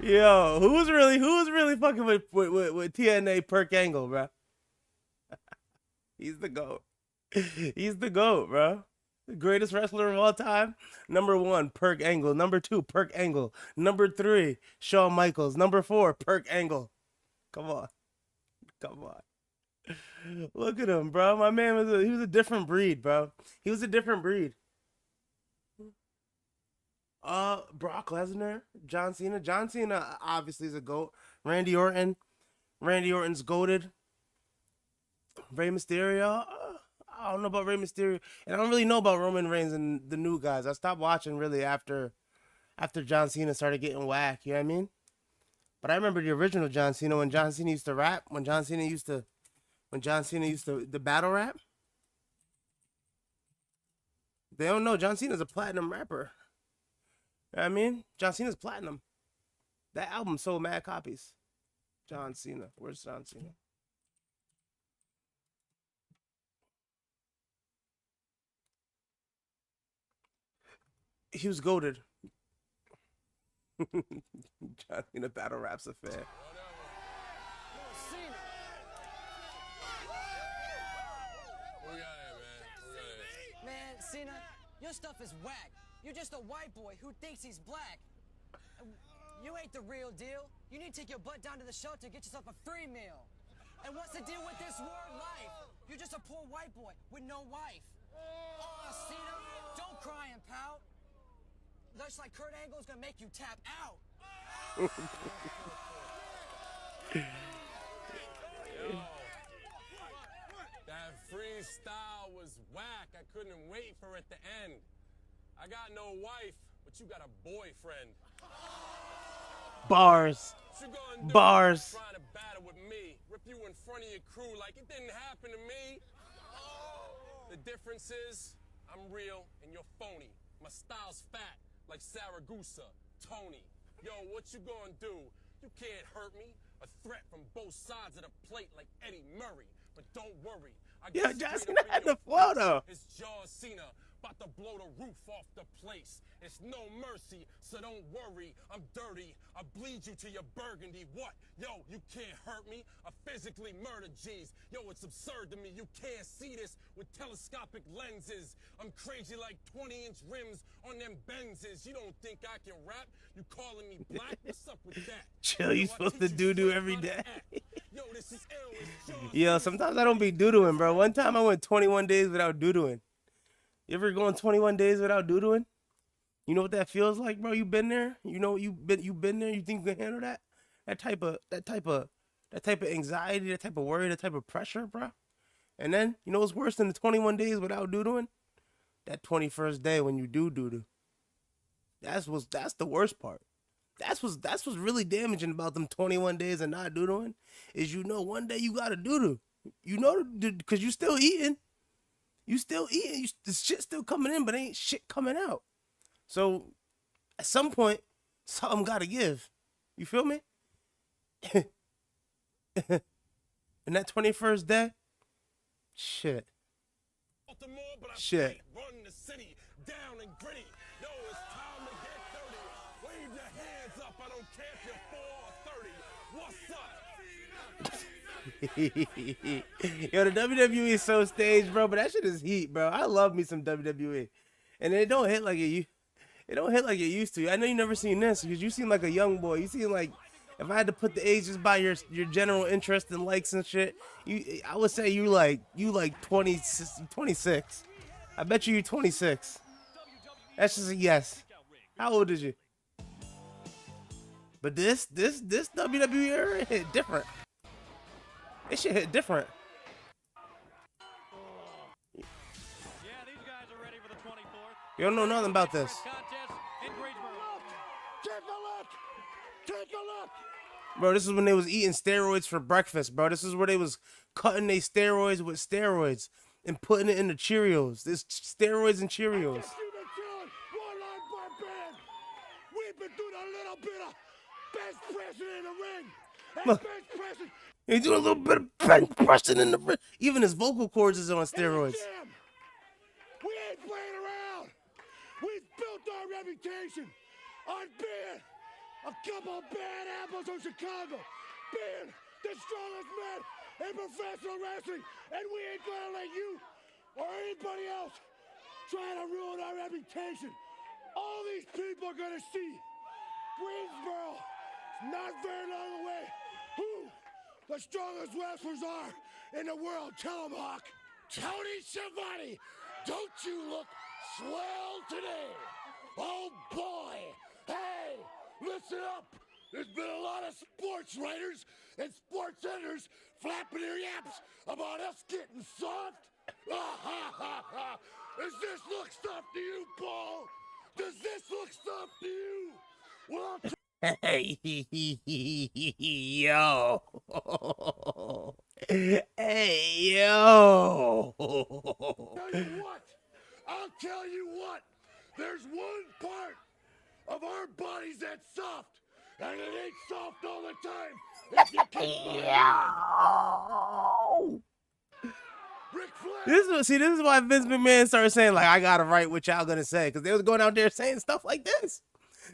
Yo, who was really fucking with TNA Perk Angle, bro? He's the GOAT. He's the GOAT, bro. The greatest wrestler of all time. Number 1, Perk Angle. Number 2, Perk Angle. Number 3, Shawn Michaels. Number 4, Perk Angle. Come on. Come on. Look at him, bro. My man was he was a different breed, bro. He was a different breed. Brock Lesnar, John Cena. John Cena obviously is a GOAT. Randy Orton. Randy Orton's GOATed. Rey Mysterio. I don't know about Rey Mysterio. And I don't really know about Roman Reigns and the new guys. I stopped watching really after John Cena started getting whack, you know what I mean? But I remember the original John Cena when John Cena used to rap, when John Cena used to the battle rap. They don't know John Cena's a platinum rapper. You know what I mean? John Cena's platinum. That album sold mad copies. John Cena. Where's John Cena? He was goated. John Cena battle raps a fan. Man, Cena, your stuff is whack. You're just a white boy who thinks he's black. You ain't the real deal. You need to take your butt down to the shelter and get yourself a free meal. And what's the deal with this word life? You're just a poor white boy with no wife. Oh, Cena, don't cry and pout. Looks like Kurt Angle's gonna make you tap out. That freestyle was whack. I couldn't wait for it to end. I got no wife, but you got a boyfriend. Bars. What you gonna do? Bars. Trying to battle with me, rip you in front of your crew like it didn't happen to me. The difference is I'm real and you're phony. My style's fat like Saragusa, Tony. Yo, what you gonna do? You can't hurt me. A threat from both sides of the plate like Eddie Murray. But don't worry. Yo, John Cena had the flow though. It's John Cena. About to blow the roof off the place. It's no mercy, so don't worry. I'm dirty. I bleed you to your burgundy. What? Yo, you can't hurt me. I physically murder G's. Yo, it's absurd to me. You can't see this with telescopic lenses. I'm crazy like 20-inch rims on them Benzes. You don't think I can rap? You calling me black? What's up with that? Chill, you supposed to doo-doo every day. Yo, this is ill. It's John Yo, sometimes I don't be doo-dooing, bro. One time I went 21 days without doo-dooing. You ever going 21 days without doo-dooing? You know what that feels like, bro? You been there? You know you been there? You think you can handle that? That type of anxiety, that type of worry, that type of pressure, bro. And then, you know what's worse than the 21 days without doo-dooing? That 21st day when you do doo-doo. That's the worst part. That's what's really damaging about them 21 days and not doo-dooing is one day you gotta doo-doo. You know, because you still eating. You still eating. The shit's still coming in, but ain't shit coming out. So, at some point, something gotta give. You feel me? And that 21st day, shit. Shit. Run the city down and gritty. Yo, it's time to get dirty. Wave your hands up. I don't care if you're 4 or 30. What's up? Yo, the WWE is so staged, bro, but that shit is heat, bro. I love me some WWE. And it don't hit like it used to. I know you never seen this because you seem like a young boy. You seem like, if I had to put the age just by your general interest and likes and shit, I would say you like 26. I bet you're 26. That's just a yes. How old is you? But this WWE era hit different. It should hit different. Yeah, these guys are ready for the 24th. You don't know nothing about this. Take a look. Bro, this is when they was eating steroids for breakfast, bro. This is where they was cutting their steroids with steroids and putting it in the Cheerios. There's steroids and Cheerios. We've been doing a little bit of bench pressing in the ring. Look, he's doing a little bit of bench pressing in the ring. Even his vocal cords is on steroids. We ain't playing around. We've built our reputation on being a couple of bad apples from Chicago, being the strongest men in professional wrestling, and we ain't gonna let you or anybody else try to ruin our reputation. All these people are gonna see Greensboro is not very long away. Who the strongest wrestlers are in the world? Tell them, Hawk. Tony Schiavone, don't you look swell today? Oh boy! Hey, listen up! There's been a lot of sports writers and sports editors flapping their yaps about us getting soft. Does this look soft to you, Paul? Does this look soft to you? Well, Hey, yo. Hey, yo. I'll tell you what. I'll tell you what. There's one part of our bodies that's soft, and it ain't soft all the time. If you can Ric Flair. This is why Vince McMahon started saying, like, I gotta write what y'all gonna say, because they was going out there saying stuff like this.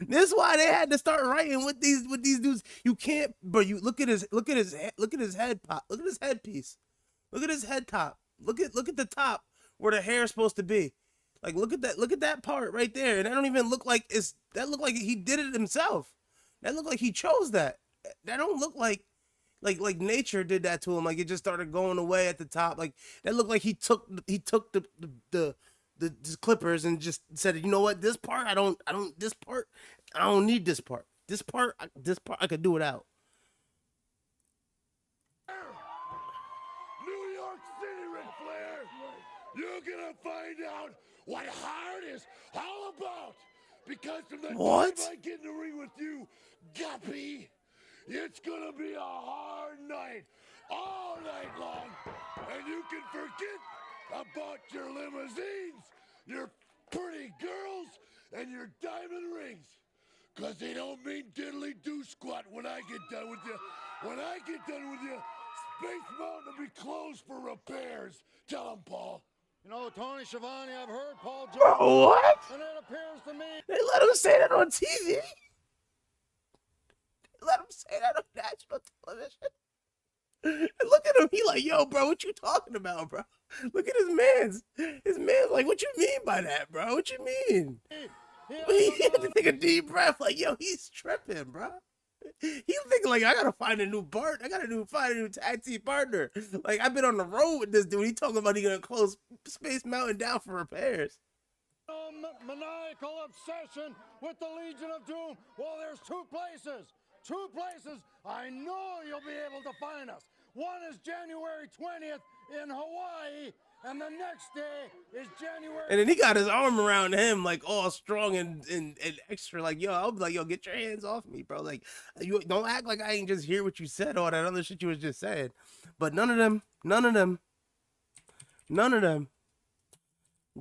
This is why they had to start writing with these dudes. You can't, bro. You look at his head pop. Look at his headpiece. Look at his head top. Look at the top where the hair is supposed to be. Like, look at that part right there. And that don't even look like that look like he did it himself. That look like he chose that. That don't look like nature did that to him. Like, it just started going away at the top. Like, that looked like he took the clippers and just said, you know what, this part I don't need this part. This part I could do without. New York City, Ric Flair. You're gonna find out what hard is all about. Because from the What? time I get in the ring with you, Guppy, it's gonna be a hard night, all night long. And you can forget about your limousines, your pretty girls, and your diamond rings. Cause they don't mean diddly do squat when I get done with you. When I get done with you, Space Mountain will be closed for repairs. Tell him, Paul. You know, Tony Schiavone, I've heard Paul Jones. Bro, what? And it appears to me. They let him say that on TV. They let him say that on national television. And look at him. He like, yo, bro, what you talking about, bro? Look at his man's. His man's like, what you mean by that, bro? What you mean? He had to take a deep breath. Like, yo, he's tripping, bro. He's thinking like, I gotta find a new part. I gotta find a new tag team partner. Like, I've been on the road with this dude. He talking about he gonna close Space Mountain down for repairs. Maniacal obsession with the Legion of Doom. Well, there's two places I know you'll be able to find us. One is January 20th in Hawaii, and the next day is January. And then he got his arm around him, like all strong and extra. Like, yo, I'll be like, yo, get your hands off me, bro. Like, you don't act like I ain't just hear what you said, all that other shit you was just saying. But none of them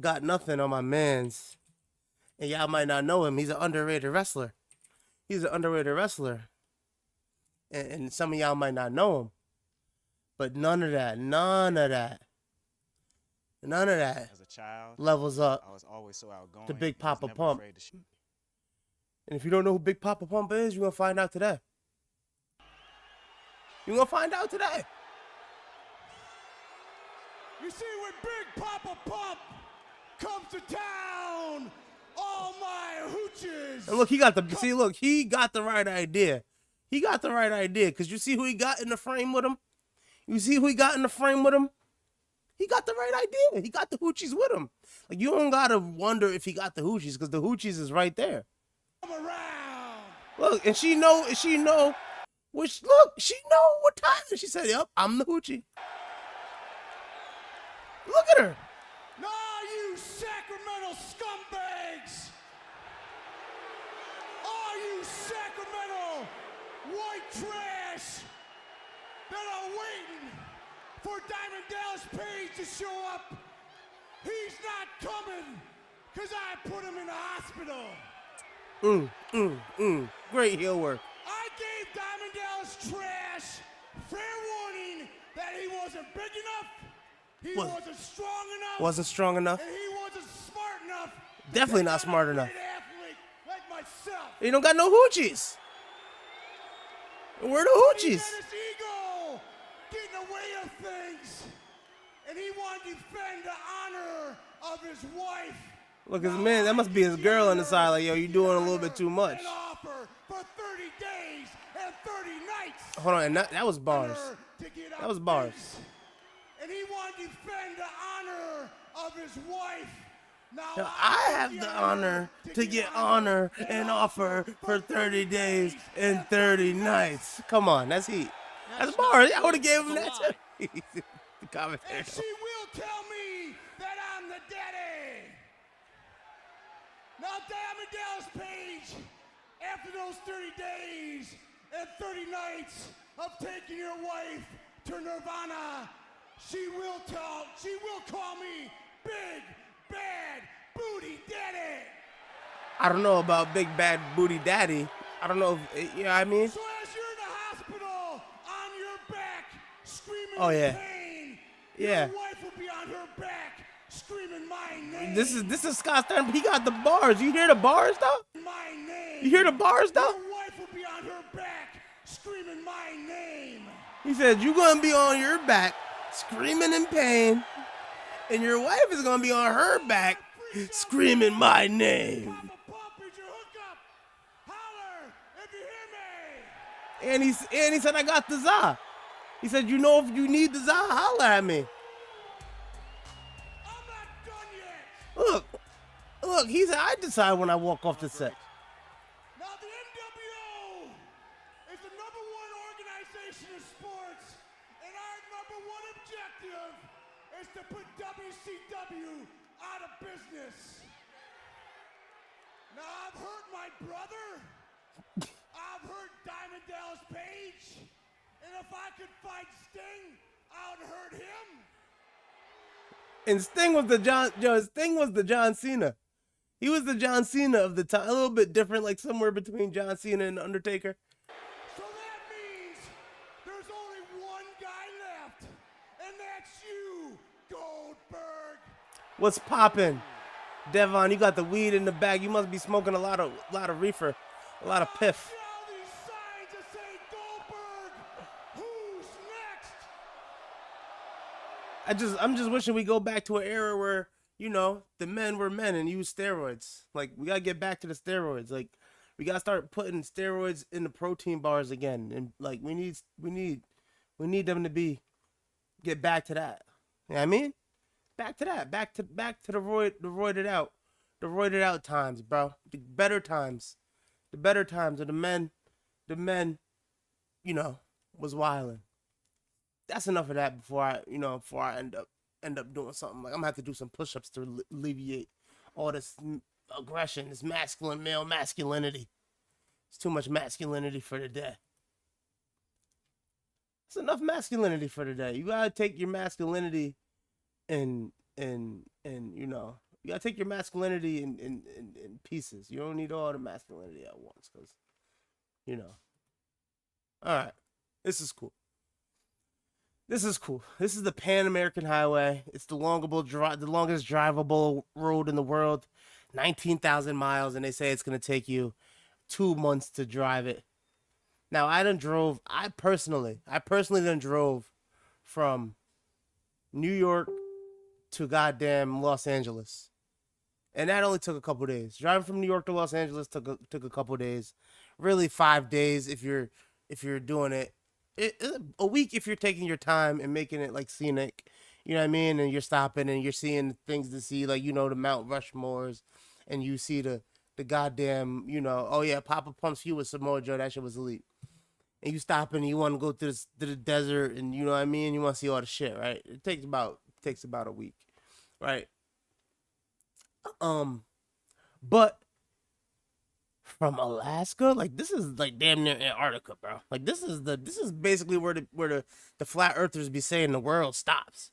got nothing on my mans. And y'all might not know him. He's an underrated wrestler. And some of y'all might not know him. But none of that As a child, levels up I was always so outgoing. to Big I was Papa never Pump. afraid to shoot. And if you don't know who Big Papa Pump is, you're going to find out today. You're going to find out today. You see, when Big Papa Pump comes to town, all my hooches. And look, he got the right idea. He got the right idea, because you see who he got in the frame with him? He got the right idea. He got the hoochies with him. Like, you don't got to wonder if he got the hoochies, because the hoochies is right there. Come around. Look, and she know what time. And she said, yep, I'm the hoochie. Look at her. Nah, you Sacramento scumbags. All you Sacramento white trash that are waiting for Diamond Dallas Page to show up. He's not coming because I put him in the hospital. Great heel work. I gave Diamond Dallas trash fair warning that he wasn't big enough, he wasn't strong enough, and he wasn't smart enough. Definitely not smart enough. Athlete like myself. He don't got no hoochies. Where are the hoochies? He let his ego get in the way of things, and he wanted to defend the honor of his wife. Look, his man, that must be his girl on the side. Like, yo, you doing a little bit too much. An offer for 30 days and 30 nights. Hold on, and that was bars. That was bars. And he wanted to defend the honor of his wife. Now I have the honor to get honor and offer for 30 days and 30 nights. Come on, that's heat. That's bars. I would have gave him that too. The commentary. And she will tell me that I'm the daddy. Now, Diamond Dallas Page, after those 30 days and 30 nights of taking your wife to Nirvana, she will call me Big Bad I don't know about Big Bad Booty Daddy. I don't know if, you know what I mean? So as you're in the hospital on your back screaming Oh, yeah. pain, Yeah. your wife will be on her back screaming my name. This is Scott Steiner. He got the bars. You hear the bars though? My name. You hear the bars though? Your wife will be on her back screaming my name. He said you're gonna be on your back screaming in pain, and your wife is gonna be on her back screaming my name. And he said I got the za. He said, you know, if you need the za, holler at me. Look, he said I decide when I walk off the set. Now the NWO is the #1 organization in sports, and our #1 objective is to put WCW out of business. Now I've hurt my brother, I've hurt Diamond Dallas Page, and if I could fight Sting, I would hurt him. And Sting was the John Cena. He was the John Cena of the time, a little bit different, like somewhere between John Cena and Undertaker. So that means there's only one guy left, and that's you, Goldberg. What's poppin'? Devon, you got the weed in the bag. You must be smoking a lot of reefer, a lot of piff. All these signs that say Goldberg, who's next? I'm just wishing we go back to an era where, you know, the men were men and used steroids. Like, we gotta get back to the steroids. Like, we gotta start putting steroids in the protein bars again. And like, we need them to get back to that. You know what I mean? Back to that. Back to the roided out times, bro. The better times. The better times of the men, you know, was wilding. That's enough of that before I end up doing something. Like, I'm gonna have to do some push-ups to alleviate all this aggression, this male masculinity. It's too much masculinity for the day. It's enough masculinity for the day. You gotta take your masculinity and you know, you gotta take your masculinity in pieces. You don't need all the masculinity at once, because, you know. All right, this is cool. This is the Pan American Highway. It's the longest drivable road in the world, 19,000 miles, and they say it's gonna take you 2 months to drive it. Now, I personally done drove from New York to goddamn Los Angeles, and that only took a couple days. Driving from New York to Los Angeles took a couple days, really 5 days if you're doing it. A week if you're taking your time and making it like scenic, you know what I mean, and you're stopping and you're seeing things to see, like, you know, the Mount Rushmores, and you see the goddamn, you know, oh yeah, Papa Pump's You with Samoa Joe, that shit was elite. And you stop and you want to go to the desert, and you know what I mean, you want to see all the shit, right? It takes about a week, right? But from Alaska, like, this is like damn near Antarctica, bro. Like, this is basically where the flat earthers be saying the world stops.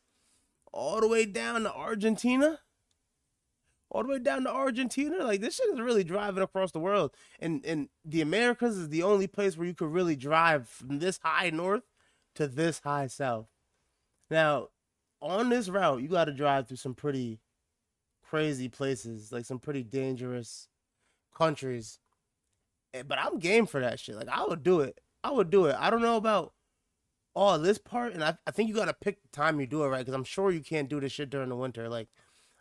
All the way down to Argentina. Like, this shit is really driving across the world. And the Americas is the only place where you could really drive from this high north to this high south. Now, on this route, you got to drive through some pretty crazy places, like some pretty dangerous countries. But I'm game for that shit. Like, I would do it. I don't know about all this part, and I think you got to pick the time you do it, right? Because I'm sure you can't do this shit during the winter. Like,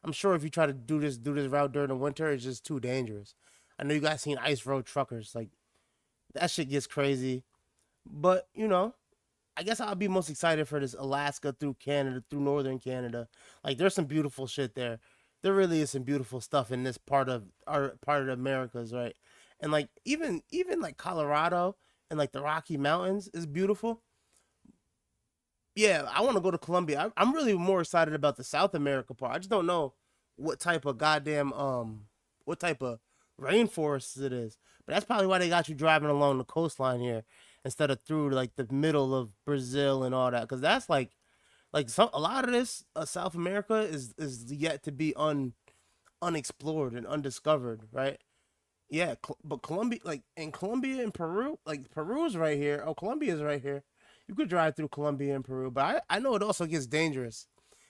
I'm sure if you try to do this route during the winter, it's just too dangerous. I know you guys seen Ice Road Truckers. Like, that shit gets crazy. But, you know, I guess I'll be most excited for this Alaska through Canada, through northern Canada. Like, there's some beautiful shit there. There really is some beautiful stuff in this part of the Americas, right? And like even like Colorado and like the Rocky Mountains is beautiful. Yeah, I want to go to Colombia. I'm really more excited about the South America part. I just don't know what type of rainforest it is. But that's probably why they got you driving along the coastline here instead of through like the middle of Brazil and all that. Because that's a lot of this South America is yet to be unexplored and undiscovered, right? Yeah, but Colombia, like in Colombia and Peru, like Peru's right here. Oh, Colombia's right here. You could drive through Colombia and Peru, but I know it also gets dangerous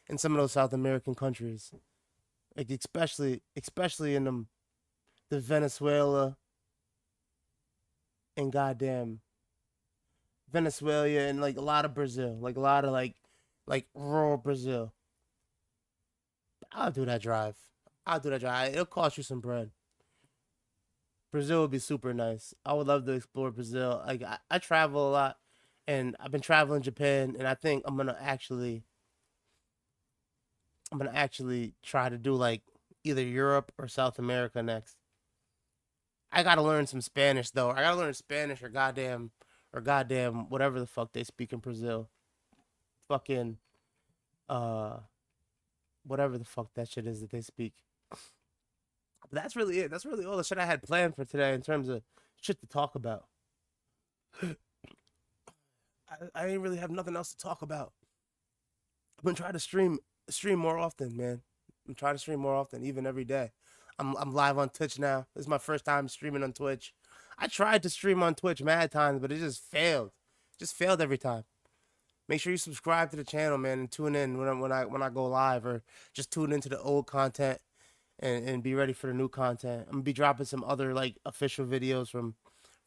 in some of those South American countries, like especially in the Venezuela and goddamn Venezuela and like a lot of Brazil, like a lot of like rural Brazil. I'll do that drive. I'll do that drive. It'll cost you some bread. Brazil would be super nice. I would love to explore Brazil. Like I travel a lot, and I've been traveling Japan, and I think I'm gonna actually try to do like either Europe or South America next. I gotta learn some Spanish though. I gotta learn Spanish or goddamn whatever the fuck they speak in Brazil. Fucking uh whatever the fuck that shit is that they speak. But that's really it. That's really all the shit I had planned for today in terms of shit to talk about. I ain't really have nothing else to talk about. I'm gonna try to stream more often, man. I'm trying to stream more often, even every day. I'm live on Twitch now. This is my first time streaming on Twitch. I tried to stream on Twitch mad times, but it just failed. Just failed every time. Make sure you subscribe to the channel, man, and tune in when I go live, or just tune into the old content and be ready for the new content. I'm gonna be dropping some other like official videos from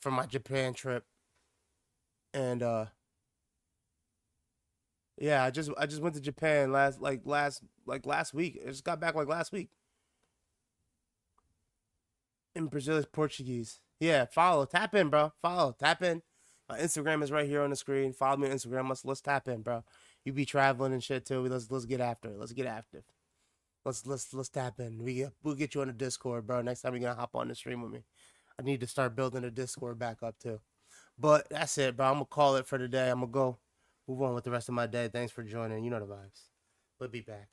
my Japan trip. And yeah, I just went to Japan last week. I just got back like last week. In Brazil is Portuguese. Yeah, follow, tap in, bro. Follow, tap in. My Instagram is right here on the screen. Follow me on Instagram. Let's tap in, bro. You be traveling and shit too. Let's get after it. Let's get active. Let's tap in. We'll get you on the Discord, bro. Next time you're gonna hop on the stream with me. I need to start building the Discord back up too. But that's it, bro. I'm gonna call it for today. I'm gonna go move on with the rest of my day. Thanks for joining. You know the vibes. We'll be back.